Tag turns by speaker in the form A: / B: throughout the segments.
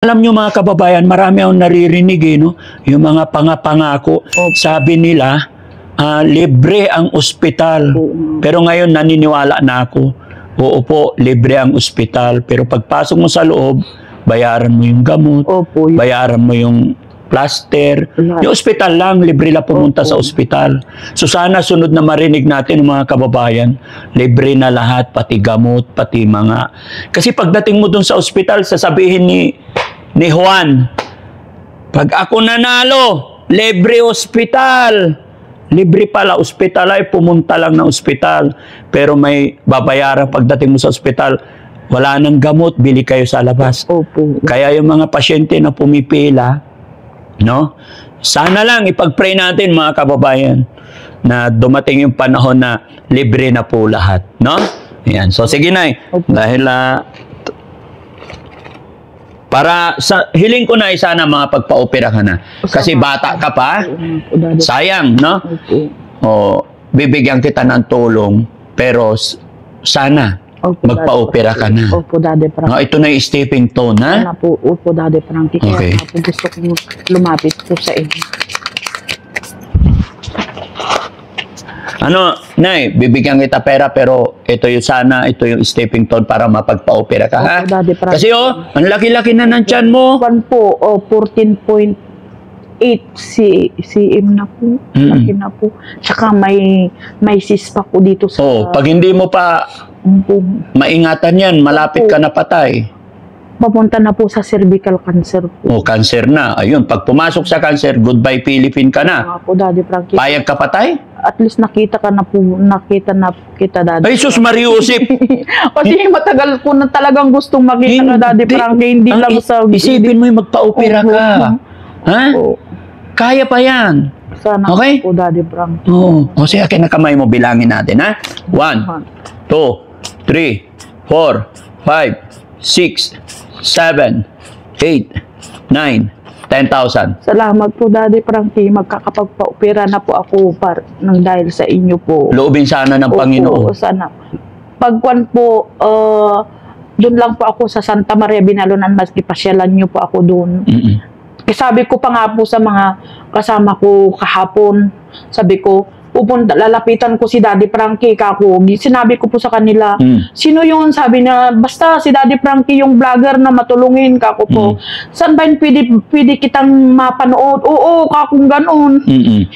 A: Alam nyo mga kababayan, marami akong naririnig no? Yung mga pangako. Sabi nila, libre ang ospital. Pero ngayon naniniwala na ako. Oo po, libre ang ospital. Pero pagpasok mo sa loob, bayaran mo yung gamot, bayaran mo yung plaster. Yung ospital lang, libre lang pumunta sa ospital. So sana sunod na marinig natin mga kababayan, libre na lahat, pati gamot, pati mga... Kasi pagdating mo dun sa ospital, sasabihin ni Juan, pag ako nanalo, libre ospital. Libre pala ospital ay pumunta lang ng ospital. Pero may babayaran pagdating mo sa ospital. Wala nang gamot, bili kayo sa labas. Kaya yung mga pasyente na pumipila, no? Sana lang ipag-pray natin mga kababayan na dumating yung panahon na libre na po lahat, no? Ayan. So sige na dahil para sa hiling ko na sana mga pagpa-opera ka na. Kasi bata ka pa. Sayang, no? O bibigyan kita ng tulong pero sana magpa-opera ka na.
B: Opo, Daddy Frankie.
A: No, ito na yung stepping stone, ha?
B: Opo, Daddy Frankie. Kaya po gusto kong lumapit po sa inyo.
A: Ano, Nay, bibigyan kita pera pero ito yung sana, ito yung stepping stone para mapagpa-opera ka, ha?
B: Daddy Frankie.
A: Kasi ang laki-laki na ng tiyan mo.
B: 14.8 cm na po. Laki na po. Tsaka may cyst pa po dito sa...
A: pag hindi mo pa maingatan yan, malapit ka na patay.
B: Papunta na po sa cervical cancer po.
A: Cancer na. Ayun, pag pumasok sa cancer, goodbye Philippine ka na.
B: Po, Daddy Frankie.
A: Payag ka patay?
B: At least nakita kita, Daddy.
A: Ay, sus Mariusip!
B: Kasi matagal ko na talagang gustong makita ka, Daddy Frankie. Hindi lang sa...
A: Isipin mo yung magpa-opera ka. Ha? Kaya pa yan.
B: Sana po, Daddy Frankie.
A: O sige, akin na kamay mo, bilangin natin, ha? 1, 2, 3, 4, 5, 6, 7, 8, 9, 10,000.
B: Salamat po, Daddy Frankie. Magkakapagpa-opera na po ako nang dahil sa inyo po.
A: Loobin sana ng Panginoon.
B: Sana. Pagkuan po, doon lang po ako sa Santa Maria Binalunan, maski pasyalan niyo po ako doon. Sabi ko pa nga po sa mga kasama ko kahapon, sabi ko, lalapitan ko si Daddy Frankie kako. Sinabi ko po sa kanila, sino yun? Sabi niya, basta si Daddy Frankie yung vlogger na matulungin kako po. Saan ba yun pwede kitang mapanood? Oo, kakong ganon.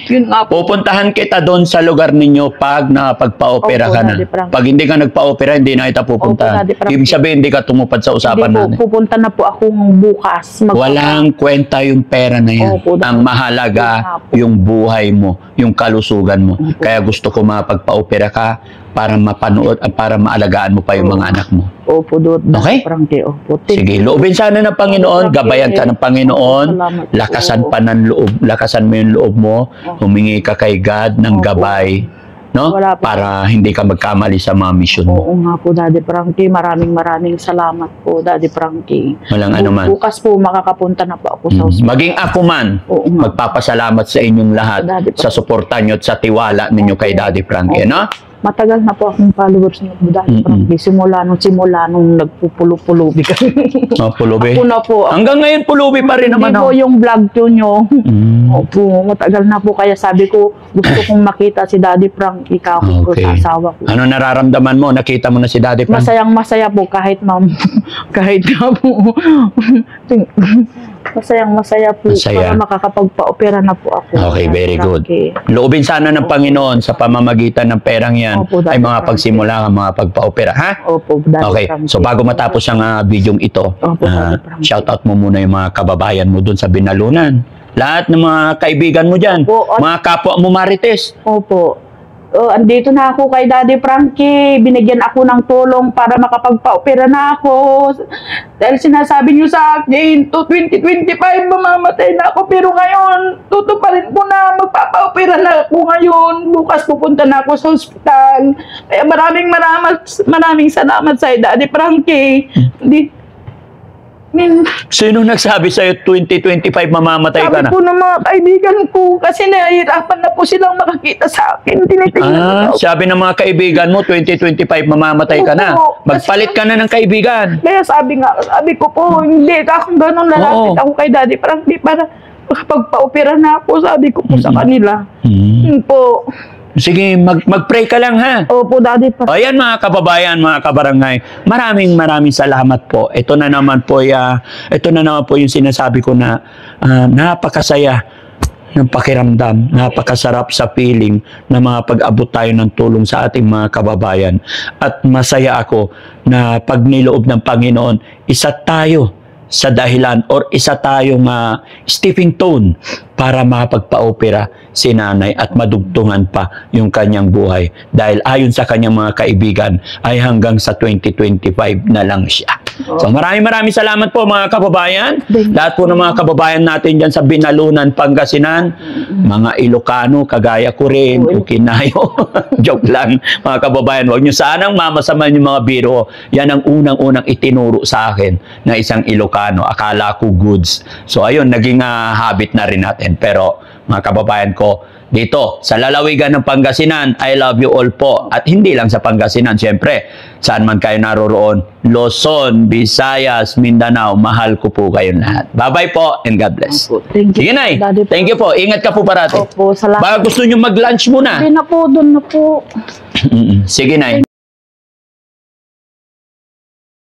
B: Yun nga po.
A: Pupuntahan kita doon sa lugar ninyo pag napagpa-opera ka na. Pag hindi ka nagpa-opera, hindi na kita pupuntahan. Ibig sabihin, hindi ka tumupad sa usapan natin.
B: Pupunta na po ako bukas.
A: Walang kwenta yung pera na yan. Ang mahalaga, yung buhay mo, yung kalusugan mo. Kaya gusto ko mapagpa-opera ka para mapanood at para maalagaan mo pa yung mga anak mo.
B: Opo,
A: okay? Sige, loobin sana ng Panginoon, gabayan ka ng Panginoon, lakasan pa ng loob, lakasan mo yung loob mo, humingi ka kay God ng gabay, no? Para hindi ka magkamali sa mga mission mo.
B: Oo nga po, Daddy Frankie. Maraming salamat po, Daddy Frankie.
A: Walang anuman.
B: Bukas po makakapunta na po ako sa hospital.
A: Maging ako man, magpapasalamat sa inyong lahat sa suporta nyo at sa tiwala ninyo kay Daddy Frankie, no?
B: Matagal na po akong followers niyo, Daddy Frankie. Simula nung nagpupulo-pulubi kami.
A: Pulubi?
B: Ako na po.
A: Hanggang ngayon pulubi pa rin naman.
B: Hindi po yung vlog nyo. Opo, matagal na po. Kaya sabi ko, gusto kong makita si Daddy Frankie kako sa asawa ko.
A: Ano nararamdaman mo? Nakita mo na si Daddy Frankie?
B: Masayang-masaya po kahit kahit na po. Masayang-masaya po para makakapagpa-opera na po ako.
A: Okay, very good. Loobin sana ng Panginoon sa pamamagitan ng perang yan ay mga pagsimula, mga pagpa-opera, ha?
B: Opo,
A: okay, so bago matapos ang videong ito, shoutout mo muna yung mga kababayan mo dun sa Binalunan. Lahat ng mga kaibigan mo dyan, mga kapwa mo Marites.
B: Opo. Andito na ako kay Daddy Frankie. Binigyan ako ng tulong para makapagpa-opera na ako. Dahil sinasabi niyo sa akin, 2025 mamamatay na ako. Pero ngayon, tutuparin ko na magpapa-opera na ako ngayon. Bukas pupunta na ako sa ospital. Kaya maraming salamat sa Daddy Frankie.
A: Sino nagsabi sa'yo 2025 mamamatay ka
B: Sabi
A: na?
B: po ng mga kaibigan ko kasi nahihirapan na po silang makakita sa akin. Tinitingnan ko.
A: Sabi ng mga kaibigan mo, 2025 mamamatay ka na.
B: Oo,
A: Magpalit ka na ng kaibigan.
B: Kaya sabi ko po, hindi akong ganun lalapit
A: Oo.
B: ako kay daddy. Parang hindi para makapagpa-opera na ako. Sabi ko po sa kanila.
A: Hmm.
B: Yun po.
A: Sige, mag-pray ka lang ha.
B: Opo, daddy.
A: O yan mga kababayan, mga kabarangay, maraming salamat po. Ito na naman po yung sinasabi ko na napakasaya ng pakiramdam, napakasarap sa feeling na mga pag-abot tayo ng tulong sa ating mga kababayan. At masaya ako na pag niloob ng Panginoon, isa tayo sa dahilan or isa tayong stepping stone para mapagpa-opera si nanay at madugtungan pa yung kanyang buhay. Dahil ayon sa kanyang mga kaibigan ay hanggang sa 2025 na lang siya. So maraming salamat po mga kababayan. Lahat po ng mga kababayan natin dyan sa Binalunan, Pangasinan, mga Ilocano, kagaya ko rin, Ukinayo. Joke lang mga kababayan. Huwag nyo sanang mamasaman yung mga biro. Yan ang unang-unang itinuro sa akin na isang Ilocano. Akala ko goods. So ayun, naging habit na rin natin. Pero mga kababayan ko, dito sa lalawigan ng Pangasinan, I love you all po. At hindi lang sa Pangasinan, siyempre, saan man kayo naroroon, Luzon, Visayas, Mindanao, mahal ko po kayong lahat. Bye-bye po and God bless.
B: Thank you.
A: Sige, Nay.
B: Daddy po.
A: Thank you po. Ingat ka po parati.
B: Opo, salamat.
A: Baka gusto nyo mag-lunch muna.
B: Hindi na po, doon na po.
A: Sige, Nay.